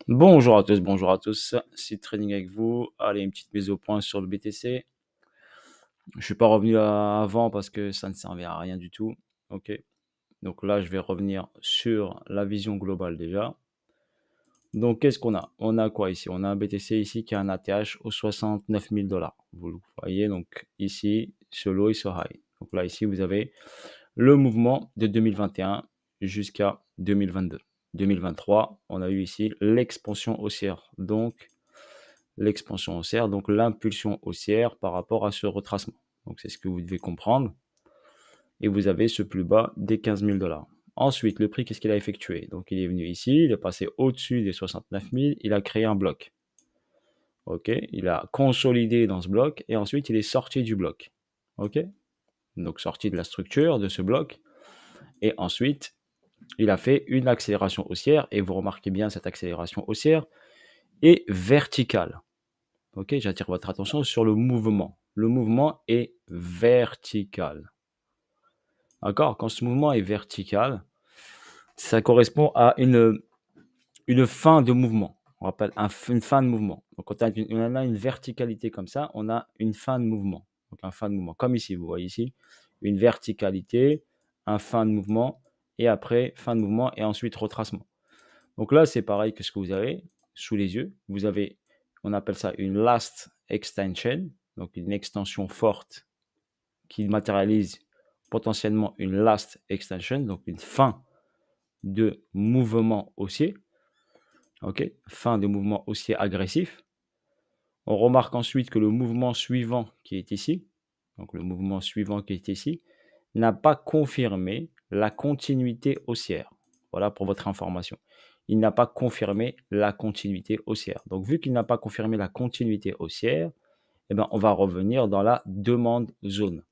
Bonjour à tous, c'est Trading avec vous. Allez, une petite mise au point sur le BTC. Je suis pas revenu avant parce que ça ne servait à rien du tout. Ok, donc là je vais revenir sur la vision globale déjà. Donc qu'est-ce qu'on a? On a quoi ici? On a un BTC ici qui a un ATH aux 69 000 $. Vous le voyez, donc ici, ce low et ce high. Donc là ici vous avez le mouvement de 2021 jusqu'à 2022. 2023, on a eu ici l'expansion haussière. Donc l'expansion haussière, donc l'impulsion haussière par rapport à ce retracement. Donc c'est ce que vous devez comprendre. Et vous avez ce plus bas des 15 000 $. Ensuite, le prix, qu'est-ce qu'il a effectué? Donc il est venu ici, il est passé au-dessus des 69 000, il a créé un bloc. Ok, il a consolidé dans ce bloc et ensuite il est sorti du bloc. Ok, donc sorti de la structure de ce bloc et ensuite il a fait une accélération haussière et vous remarquez bien cette accélération haussière est verticale. Ok, j'attire votre attention sur le mouvement. Le mouvement est vertical. D'accord? Quand ce mouvement est vertical, ça correspond à une fin de mouvement. On appelle une fin de mouvement. Donc, quand on a une verticalité comme ça, on a une fin de mouvement. Donc, un fin de mouvement. Comme ici, vous voyez ici, une verticalité, un fin de mouvement, et après, fin de mouvement, et ensuite retracement. Donc là, c'est pareil que ce que vous avez sous les yeux. Vous avez, on appelle ça une last extension, donc une extension forte qui matérialise potentiellement une last extension, donc une fin de mouvement haussier. Ok, fin de mouvement haussier agressif. On remarque ensuite que le mouvement suivant qui est ici, donc le mouvement suivant qui est ici, n'a pas confirmé la continuité haussière. Voilà pour votre information. Il n'a pas confirmé la continuité haussière. Donc, vu qu'il n'a pas confirmé la continuité haussière, eh ben, on va revenir dans la demande zone.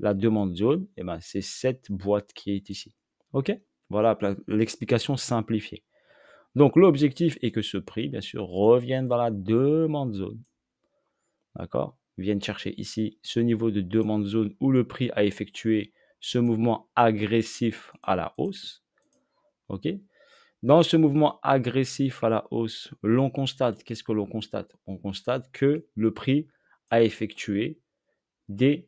La demande zone, eh ben, c'est cette boîte qui est ici. OK? Voilà l'explication simplifiée. Donc, l'objectif est que ce prix, bien sûr, revienne dans la demande zone. D'accord? Viennent chercher ici ce niveau de demande zone où le prix a effectué ce mouvement agressif à la hausse. OK? Dans ce mouvement agressif à la hausse, l'on constate, qu'est-ce que l'on constate? On constate que le prix a effectué des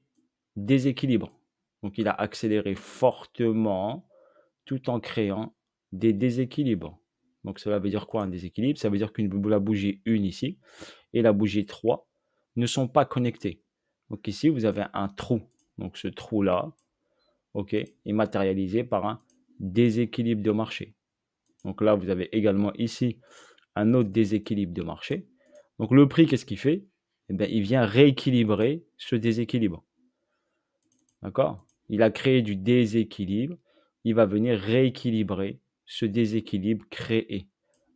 déséquilibres. Donc, il a accéléré fortement tout en créant des déséquilibres. Donc, cela veut dire quoi un déséquilibre? Ça veut dire que la bougie 1 ici et la bougie 3 ne sont pas connectés. Donc ici, vous avez un trou. Donc ce trou-là, ok, est matérialisé par un déséquilibre de marché. Donc là, vous avez également ici un autre déséquilibre de marché. Donc le prix, qu'est-ce qu'il fait? Eh bien, il vient rééquilibrer ce déséquilibre. D'accord? Il a créé du déséquilibre. Il va venir rééquilibrer ce déséquilibre créé.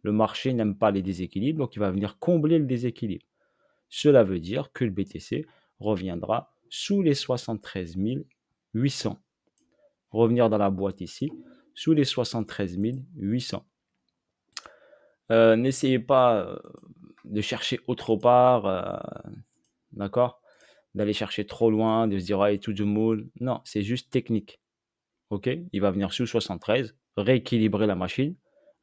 Le marché n'aime pas les déséquilibres, donc il va venir combler le déséquilibre. Cela veut dire que le BTC reviendra sous les 73 800. Revenir dans la boîte ici, sous les 73 800. N'essayez pas de chercher autre part, d'accord? D'aller chercher trop loin, de se dire, tout de moule. Non, c'est juste technique. Ok? Il va venir sous 73, rééquilibrer la machine,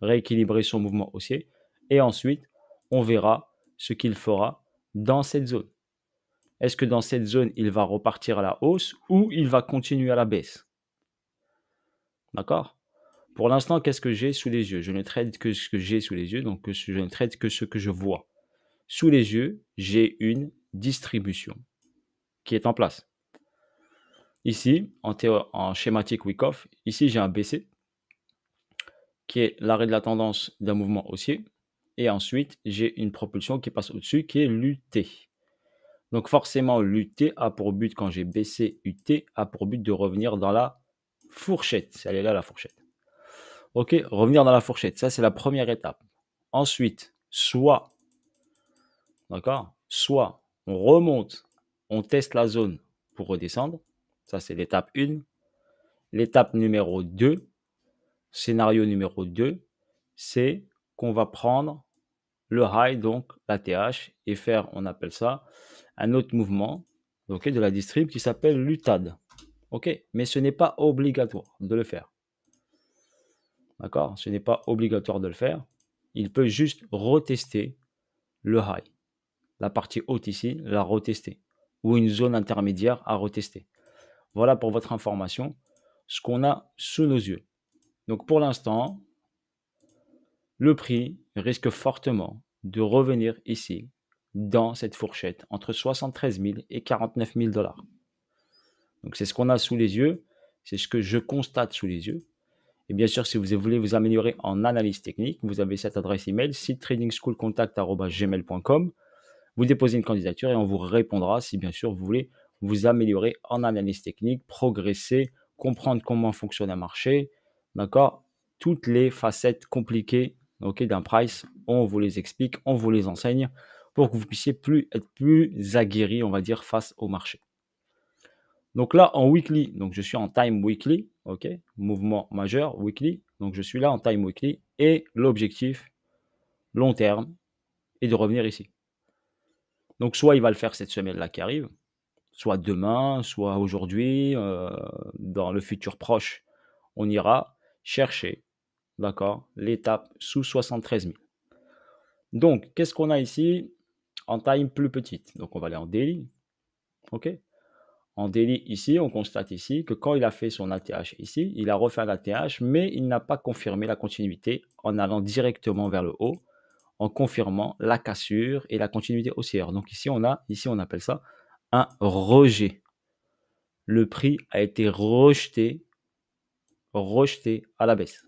rééquilibrer son mouvement haussier, et ensuite, on verra ce qu'il fera dans cette zone. Est-ce que dans cette zone, il va repartir à la hausse ou il va continuer à la baisse? D'accord? Pour l'instant, qu'est-ce que j'ai sous les yeux? Je ne trade que ce que j'ai sous les yeux, donc je ne trade que ce que je vois. Sous les yeux, j'ai une distribution qui est en place. Ici, en schématique Wyckoff, ici j'ai un BC qui est l'arrêt de la tendance d'un mouvement haussier. Et ensuite, j'ai une propulsion qui passe au-dessus qui est l'UT. Donc forcément, l'UT a pour but, quand j'ai baissé UT, a pour but de revenir dans la fourchette. Elle est là, la fourchette. Ok, revenir dans la fourchette. Ça, c'est la première étape. Ensuite, d'accord, soit on remonte, on teste la zone pour redescendre. Ça, c'est l'étape 1. L'étape numéro 2, scénario numéro 2, c'est qu'on va prendre le high, donc la TH, et faire, on appelle ça, un autre mouvement de la distrib qui s'appelle l'UTAD. Ok, mais ce n'est pas obligatoire de le faire. D'accord? Ce n'est pas obligatoire de le faire. il peut juste retester le high. La partie haute ici, la retester. Ou une zone intermédiaire à retester. Voilà pour votre information, ce qu'on a sous nos yeux. Donc pour l'instant, le prix risque fortement de revenir ici, dans cette fourchette, entre 73 000 et 49 000 $. Donc c'est ce qu'on a sous les yeux, c'est ce que je constate sous les yeux. Et bien sûr, si vous voulez vous améliorer en analyse technique, vous avez cette adresse email, sitetradingschoolcontact@gmail.com. Vous déposez une candidature et on vous répondra si bien sûr vous voulez vous améliorer en analyse technique, progresser, comprendre comment fonctionne un marché, d'accord? Toutes les facettes compliquées, ok, d'un price, on vous les explique, on vous les enseigne pour que vous puissiez être plus aguerri, on va dire, face au marché. Donc là, en weekly, donc je suis en time weekly, ok, mouvement majeur weekly, donc je suis là en time weekly et l'objectif long terme est de revenir ici. Donc soit il va le faire cette semaine-là qui arrive, soit demain, soit aujourd'hui, dans le futur proche, on ira chercher, d'accord, l'étape sous 73 000. Donc, qu'est-ce qu'on a ici en time plus petite? Donc, on va aller en daily, ok? En daily, ici, on constate ici que quand il a fait son ATH ici, il a refait un ATH, mais il n'a pas confirmé la continuité en allant directement vers le haut, en confirmant la cassure et la continuité haussière. Donc ici, on appelle ça un rejet. Le prix a été rejeté à la baisse.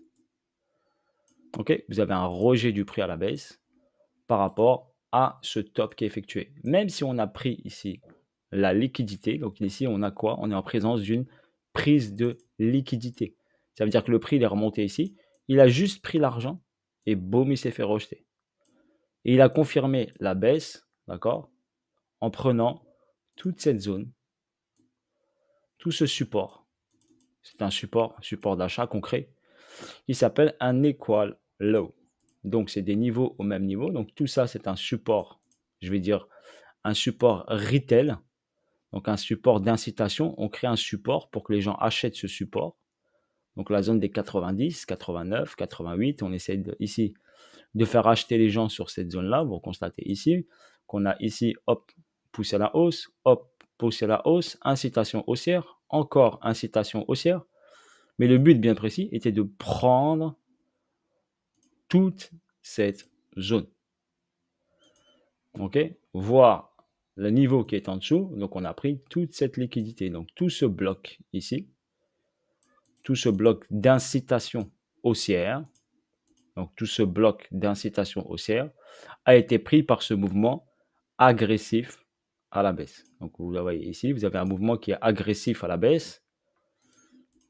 Ok, vous avez un rejet du prix à la baisse par rapport à ce top qui est effectué. Même si on a pris ici la liquidité, donc ici on a quoi? On est en présence d'une prise de liquidité. Ça veut dire que le prix il est remonté ici, il a juste pris l'argent et boum, il s'est fait rejeter. Et il a confirmé la baisse, d'accord, en prenant toute cette zone, tout ce support. C'est un support d'achat concret qui s'appelle un equal low. Donc, c'est des niveaux au même niveau. Donc, tout ça, c'est un support, je vais dire, un support retail, donc un support d'incitation. On crée un support pour que les gens achètent ce support. Donc, la zone des 90, 89, 88, on essaie ici de faire acheter les gens sur cette zone-là. Vous constatez ici qu'on a ici, hop, poussé à la hausse, hop, poussé à la hausse, incitation haussière, encore incitation haussière. Mais le but bien précis était de prendre toute cette zone. Ok, voir le niveau qui est en dessous. Donc, on a pris toute cette liquidité. Donc, tout ce bloc ici, tout ce bloc d'incitation haussière, donc tout ce bloc d'incitation haussière a été pris par ce mouvement agressif à la baisse. Donc, vous le voyez ici, vous avez un mouvement qui est agressif à la baisse.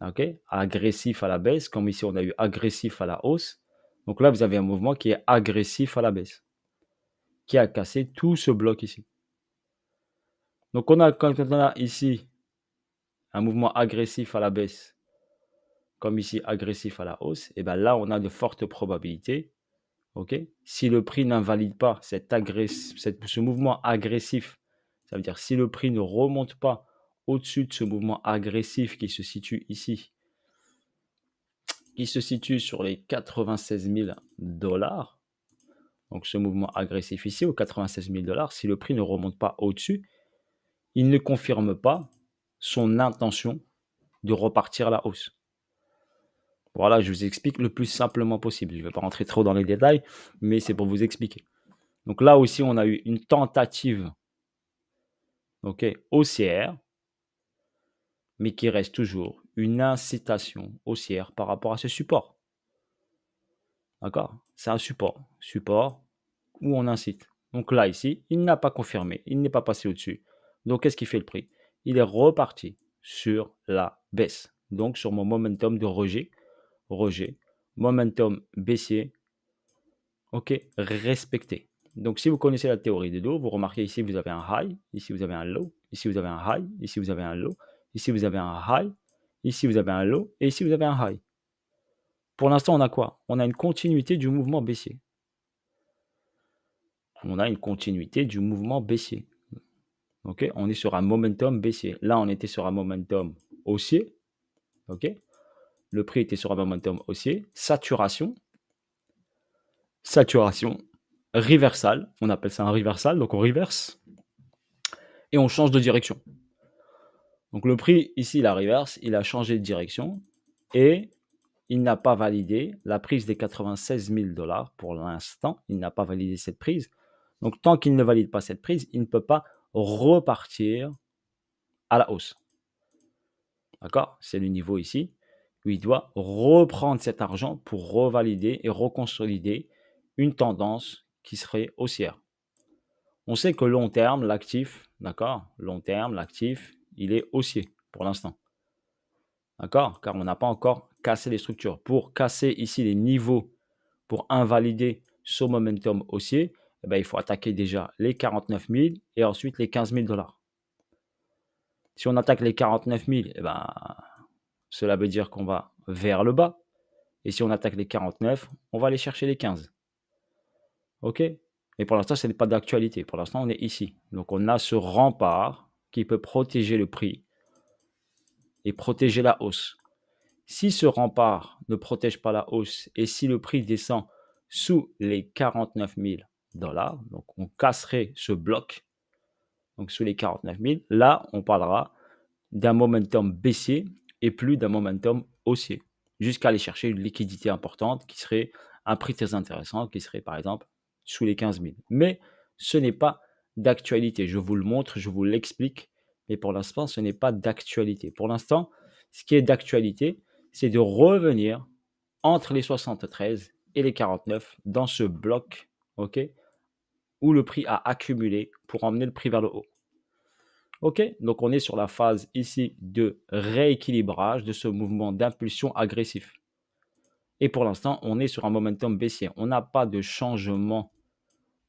Ok, agressif à la baisse, comme ici on a eu agressif à la hausse. Donc là, vous avez un mouvement qui est agressif à la baisse, qui a cassé tout ce bloc ici. Donc quand on a ici un mouvement agressif à la baisse, comme ici agressif à la hausse, et bien là, on a de fortes probabilités. Ok, si le prix n'invalide pas ce mouvement agressif, ça veut dire si le prix ne remonte pas au-dessus de ce mouvement agressif qui se situe ici, qui se situe sur les 96 000 $. Donc ce mouvement agressif ici, aux 96 000 $, si le prix ne remonte pas au-dessus, il ne confirme pas son intention de repartir à la hausse. Voilà, je vous explique le plus simplement possible. Je ne vais pas rentrer trop dans les détails, mais c'est pour vous expliquer. Donc là aussi, on a eu une tentative haussière, mais qui reste toujours une incitation haussière par rapport à ce support. D'accord? C'est un support où on incite. Donc là, ici, il n'a pas confirmé, il n'est pas passé au-dessus. Donc, qu'est-ce qui fait le prix? Il est reparti sur la baisse. Donc, sur mon momentum de rejet, momentum baissier, ok, respecté. Donc, si vous connaissez la théorie des dos, vous remarquez ici, vous avez un high, ici, vous avez un low, ici, vous avez un high, ici, vous avez un low, ici, vous avez un high, ici, vous avez un low, et ici, vous avez un high. Pour l'instant, on a quoi? On a une continuité du mouvement baissier. On a une continuité du mouvement baissier. Ok, on est sur un momentum baissier. Là, on était sur un momentum haussier. Ok, le prix était sur un momentum haussier. Saturation. saturation, reversal, on appelle ça un reversal, donc on reverse et on change de direction. Donc le prix ici, la reverse, il a changé de direction et il n'a pas validé la prise des 96 000 $ pour l'instant. Il n'a pas validé cette prise. Donc tant qu'il ne valide pas cette prise, il ne peut pas repartir à la hausse. D'accord? C'est le niveau ici où il doit reprendre cet argent pour revalider et reconsolider une tendance qui serait haussière. On sait que long terme, l'actif, d'accord? Long terme, l'actif, il est haussier pour l'instant. D'accord? Car on n'a pas encore cassé les structures. Pour casser ici les niveaux, pour invalider ce momentum haussier, eh ben, il faut attaquer déjà les 49 000 et ensuite les 15 000 $. Si on attaque les 49 000, eh ben, cela veut dire qu'on va vers le bas. Et si on attaque les 49, on va aller chercher les 15. OK? Mais pour l'instant, ce n'est pas d'actualité. Pour l'instant, on est ici. Donc, on a ce rempart qui peut protéger le prix et protéger la hausse. Si ce rempart ne protège pas la hausse et si le prix descend sous les 49 000 $, donc on casserait ce bloc, donc sous les 49 000, là, on parlera d'un momentum baissier et plus d'un momentum haussier, jusqu'à aller chercher une liquidité importante qui serait un prix très intéressant, qui serait par exemple sous les 15 000. Mais ce n'est pas d'actualité. Je vous le montre, je vous l'explique, mais pour l'instant, ce n'est pas d'actualité. Pour l'instant, ce qui est d'actualité, c'est de revenir entre les 73 et les 49 dans ce bloc, ok, où le prix a accumulé pour emmener le prix vers le haut. Ok, donc on est sur la phase ici de rééquilibrage de ce mouvement d'impulsion agressif. Et pour l'instant, on est sur un momentum baissier. On n'a pas de changement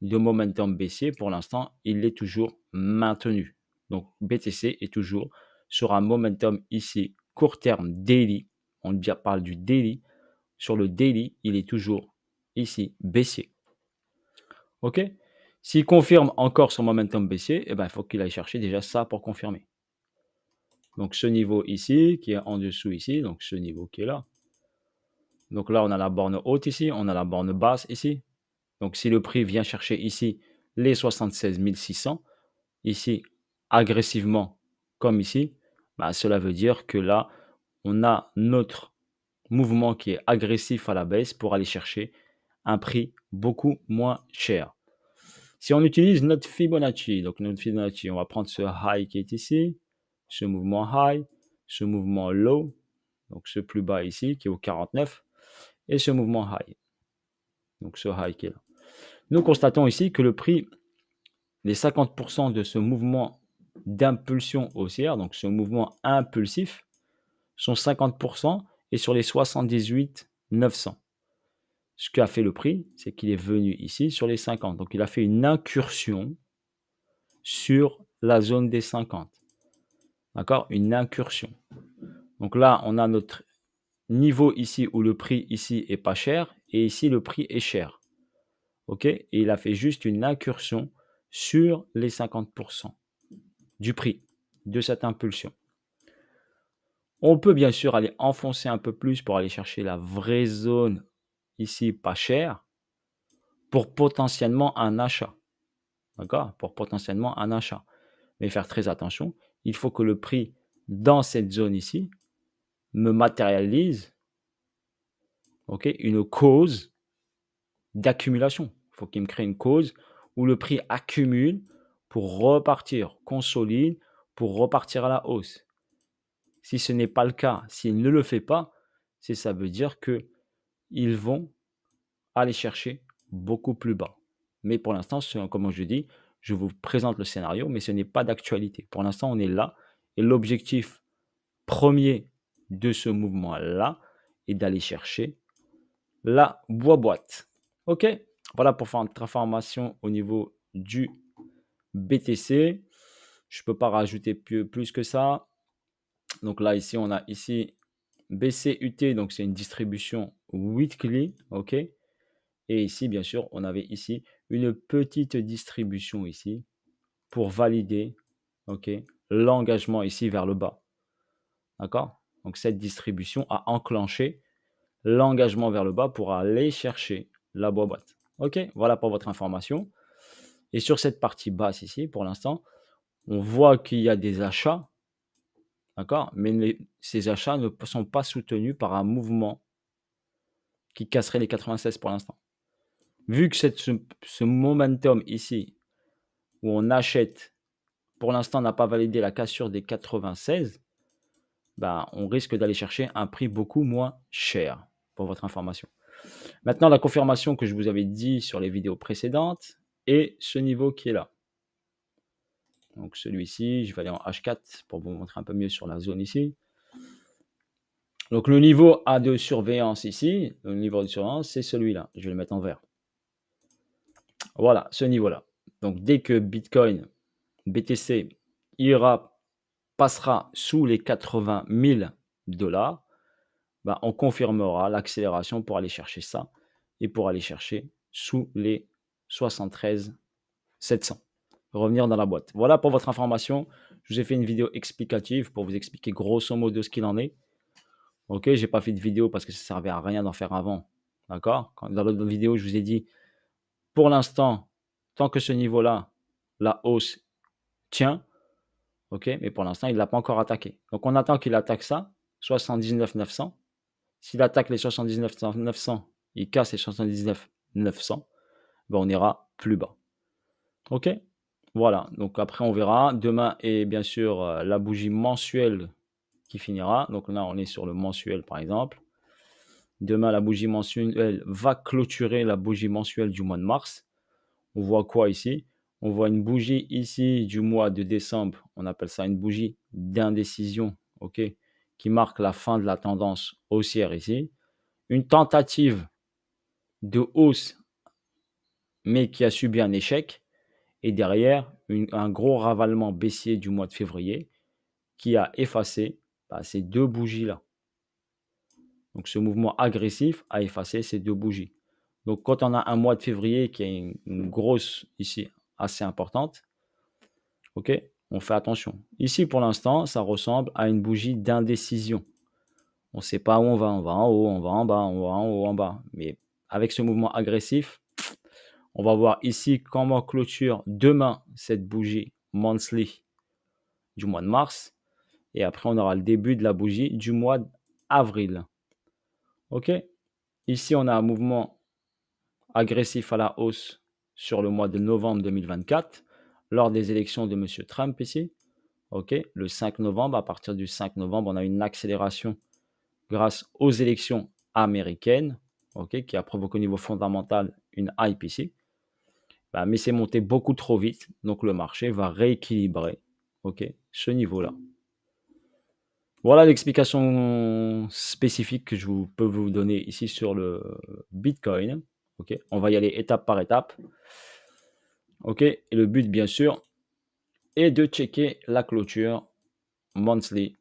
de momentum baissier. Pour l'instant, il est toujours maintenu. Donc BTC est toujours sur un momentum ici court terme daily. On parle du daily. Sur le daily, il est toujours ici baissier. Ok? S'il confirme encore son momentum baissier, eh ben, il faut qu'il aille chercher déjà ça pour confirmer. Donc ce niveau ici, qui est en dessous ici, donc ce niveau qui est là. Donc là, on a la borne haute ici, on a la borne basse ici. Donc si le prix vient chercher ici les 76 600, ici agressivement comme ici, bah, cela veut dire que là, on a notre mouvement qui est agressif à la baisse pour aller chercher un prix beaucoup moins cher. Si on utilise notre Fibonacci, donc notre Fibonacci, on va prendre ce high qui est ici, ce mouvement high, ce mouvement low, donc ce plus bas ici qui est au 49, et ce mouvement high, donc ce high qui est là. Nous constatons ici que le prix, les 50% de ce mouvement d'impulsion haussière, donc ce mouvement impulsif, sont 50% et sur les 78 900. Ce qu'a fait le prix, c'est qu'il est venu ici sur les 50. Donc il a fait une incursion sur la zone des 50. D'accord? Une incursion. Donc là, on a notre niveau ici où le prix ici est pas cher et ici le prix est cher. OK? Et il a fait juste une incursion sur les 50% du prix de cette impulsion. On peut bien sûr aller enfoncer un peu plus pour aller chercher la vraie zone ici pas chère pour potentiellement un achat. D'accord? Pour potentiellement un achat. Mais faire très attention, il faut que le prix dans cette zone ici me matérialise, ok, une cause d'accumulation. Il faut qu'il me crée une cause où le prix accumule pour repartir, consolide, pour repartir à la hausse. Si ce n'est pas le cas, s'il ne le fait pas, ça veut dire qu'ils vont aller chercher beaucoup plus bas. Mais pour l'instant, comme je dis, je vous présente le scénario, mais ce n'est pas d'actualité. Pour l'instant, on est là. Et l'objectif premier de ce mouvement-là est d'aller chercher la boîte. OK? Voilà pour faire une information au niveau du BTC. Je ne peux pas rajouter plus que ça. Donc là, ici, on a ici BCUT, donc c'est une distribution weekly. OK? Et ici, bien sûr, on avait ici une petite distribution ici pour valider, ok, l'engagement ici vers le bas. D'accord? Donc cette distribution a enclenché l'engagement vers le bas pour aller chercher la boîte. OK? Voilà pour votre information et sur cette partie basse ici, pour l'instant, on voit qu'il y a des achats, d'accord? Mais ces achats ne sont pas soutenus par un mouvement qui casserait les 96 pour l'instant. Vu que ce momentum ici, où on achète, pour l'instant n'a pas validé la cassure des 96, bah, on risque d'aller chercher un prix beaucoup moins cher, pour votre information. Maintenant, la confirmation que je vous avais dit sur les vidéos précédentes est ce niveau qui est là. Donc celui-ci, je vais aller en H4 pour vous montrer un peu mieux sur la zone ici. Donc le niveau A de surveillance ici, le niveau de surveillance, c'est celui-là. Je vais le mettre en vert. Voilà, ce niveau-là. Donc dès que Bitcoin, BTC, passera sous les 80 000 $, bah, on confirmera l'accélération pour aller chercher ça et pour aller chercher sous les 73 700. Revenir dans la boîte. Voilà pour votre information. Je vous ai fait une vidéo explicative pour vous expliquer grosso modo ce qu'il en est. Ok, j'ai pas fait de vidéo parce que ça servait à rien d'en faire avant. D'accord? Dans l'autre vidéo, je vous ai dit, pour l'instant, tant que ce niveau-là, la hausse tient, ok, mais pour l'instant, il ne l'a pas encore attaqué. Donc, on attend qu'il attaque ça, 79 900. S'il attaque les 79 900, il casse les 79 900, ben on ira plus bas. Ok? Voilà. Donc, après, on verra. Demain est bien sûr la bougie mensuelle qui finira. Donc là, on est sur le mensuel, par exemple. Demain, la bougie mensuelle va clôturer la bougie mensuelle du mois de mars. On voit quoi ici? On voit une bougie ici du mois de décembre. On appelle ça une bougie d'indécision, ok, qui marque la fin de la tendance haussière ici. Une tentative de hausse, mais qui a subi un échec. Et derrière, un gros ravalement baissier du mois de février qui a effacé ces deux bougies-là. Donc, ce mouvement agressif a effacé ces deux bougies. Donc, quand on a un mois de février qui est une grosse ici, assez importante, ok, on fait attention. Ici, pour l'instant, ça ressemble à une bougie d'indécision. On ne sait pas où on va en haut, on va en bas, on va en haut, en bas. Mais avec ce mouvement agressif, on va voir ici comment clôture demain cette bougie monthly du mois de mars. Et après, on aura le début de la bougie du mois d'avril. Ok. Ici, on a un mouvement agressif à la hausse sur le mois de novembre 2024 lors des élections de M. Trump ici. Ok, le 5 novembre, à partir du 5 novembre, on a une accélération grâce aux élections américaines, ok, qui a provoqué au niveau fondamental une hype ici. Bah, mais c'est monté beaucoup trop vite, donc le marché va rééquilibrer, ok, ce niveau-là. Voilà l'explication spécifique que peux vous donner ici sur le Bitcoin. Ok, on va y aller étape par étape. Ok, et le but, bien sûr, est de checker la clôture monthly.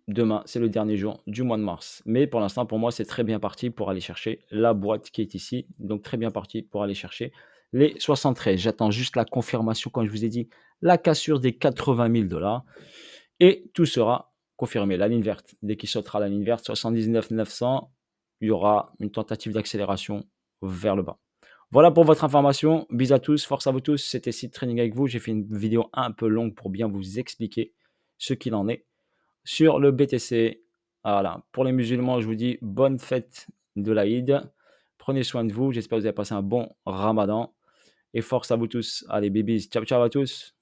Demain, c'est le dernier jour du mois de mars. Mais pour l'instant, pour moi, c'est très bien parti pour aller chercher la boîte qui est ici. Donc, très bien parti pour aller chercher les 73. J'attends juste la confirmation, comme je vous ai dit, la cassure des 80 000 $. Et tout sera confirmé. La ligne verte, dès qu'il sautera la ligne verte, 79 900, il y aura une tentative d'accélération vers le bas. Voilà pour votre information. Bisous à tous, force à vous tous. C'était Seed Trading avec vous. J'ai fait une vidéo un peu longue pour bien vous expliquer ce qu'il en est sur le BTC. Voilà. Pour les musulmans, je vous dis bonne fête de l'Aïd. Prenez soin de vous. J'espère que vous avez passé un bon ramadan. Et force à vous tous. Allez, bibis. Ciao, ciao à tous.